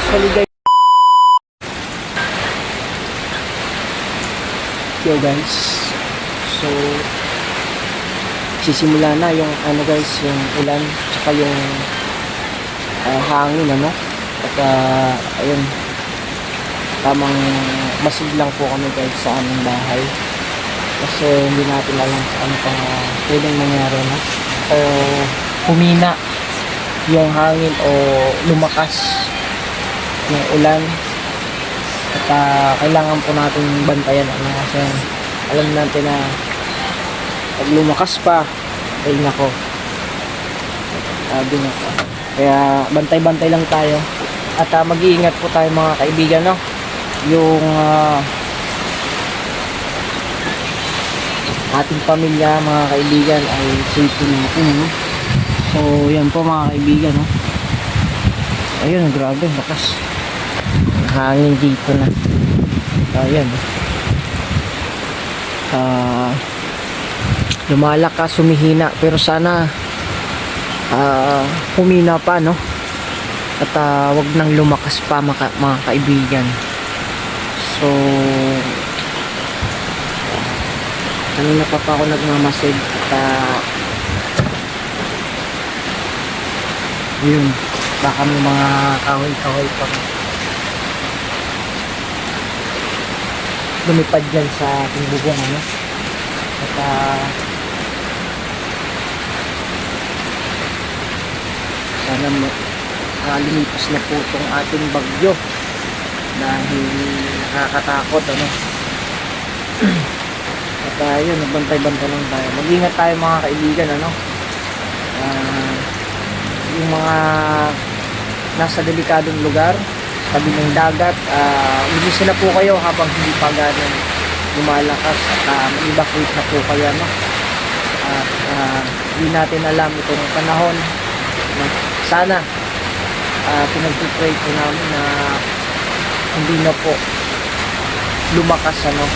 Actually guys, yo guys, so sisimula na yung ano guys, yung ulan tsaka yung hangin ano. At ayun, tamang masid lang po kami guys sa aming bahay kasi hindi natin alam sa ano pang pwedeng mangyari no, o humina yung hangin o lumakas ng ulan. At kailangan po natin bantayan ano, kasi alam natin na pag lumakas pa ay nako, sabi na po. Kaya bantay-bantay lang tayo at mag-iingat po tayo mga kaibigan no. Yung ating pamilya mga kaibigan ay safety natin no? So yan po mga kaibigan no? Ayun, grabe lakas hangin dito na. Ayan lumalakas, humihina, pero sana humina pa no, at wag nang lumakas pa mga kaibigan. So kanina pa ako nagmamasid at yun, baka may mga kahoy-kahoy pa lumipad dyan sa ating bubong ano. At sana lumipas na po itong ating bagyo dahil nakakatakot ano. At yun, nagbantay-bantay lang tayo, mag-ingat tayo mga kaibigan ano. Yung mga nasa delikadong lugar, tabi ng dagat, umilis na po kayo habang hindi pa ganun lumalakas at mag-evacuate na po kayo no? At hindi natin alam itong panahon no? Sana pinag-pray po namin na hindi na po lumakas ano.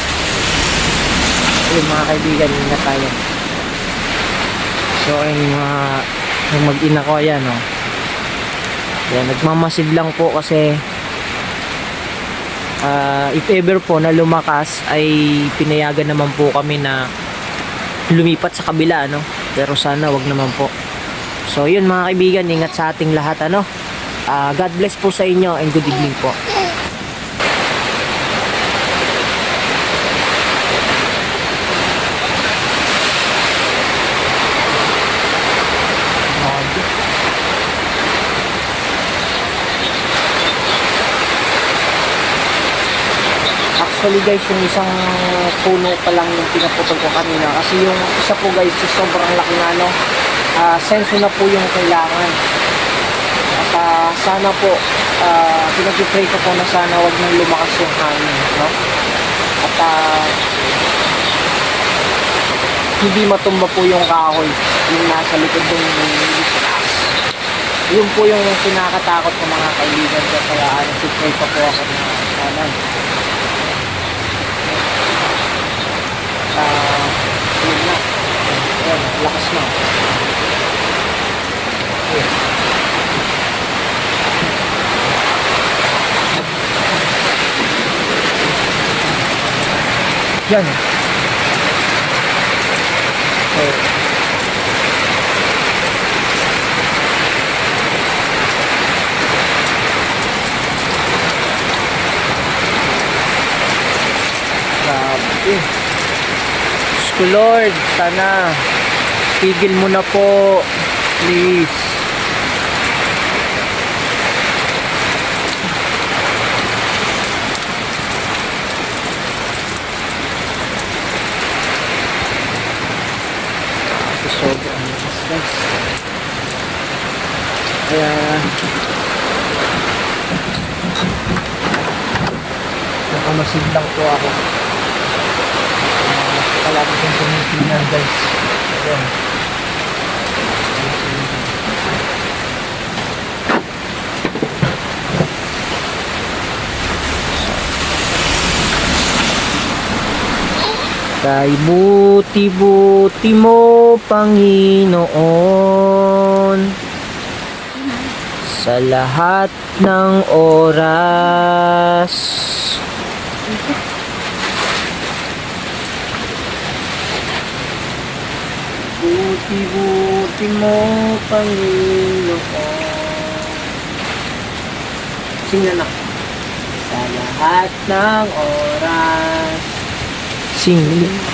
Ayun mga kaibigan, ingat tayo. So yung mag-ina ko ayan no? Yan, nagmamasid lang po kasi if ever po na lumakas ay pinayagan naman po kami na lumipat sa kabila ano, pero sana wag naman po. So yun mga kaibigan, ingat sa ating lahat ano. God bless po sa inyo and good evening po. Actually guys, yung isang puno pa lang yung pinaputol ko kanina kasi yung isa po guys sobrang laki na ano, senso na po yung kailangan. At sana po pinag-pray ko po na sana wag nang lumakas yung hangin no? At hindi matumba po yung kahoy yung nasa likod ng discuss. Yun po yung pinakatakot ko mga kaibigan ko, kaya nag-pray pa po ako na sana yun na. Ayan, lakas na. Okay. Yan. Okay. Grabe. Lord, sana tigil mo na po please. Sobrang lakas guys, kaya nakamasid lang po ako. Palagi kong tumitingnan guys. Ayan. Kay buti-buti mo, Panginoon, sa lahat ng oras. Buti-buti mo, Panginoon. Sing na. Sa lahat ng oras. Sing.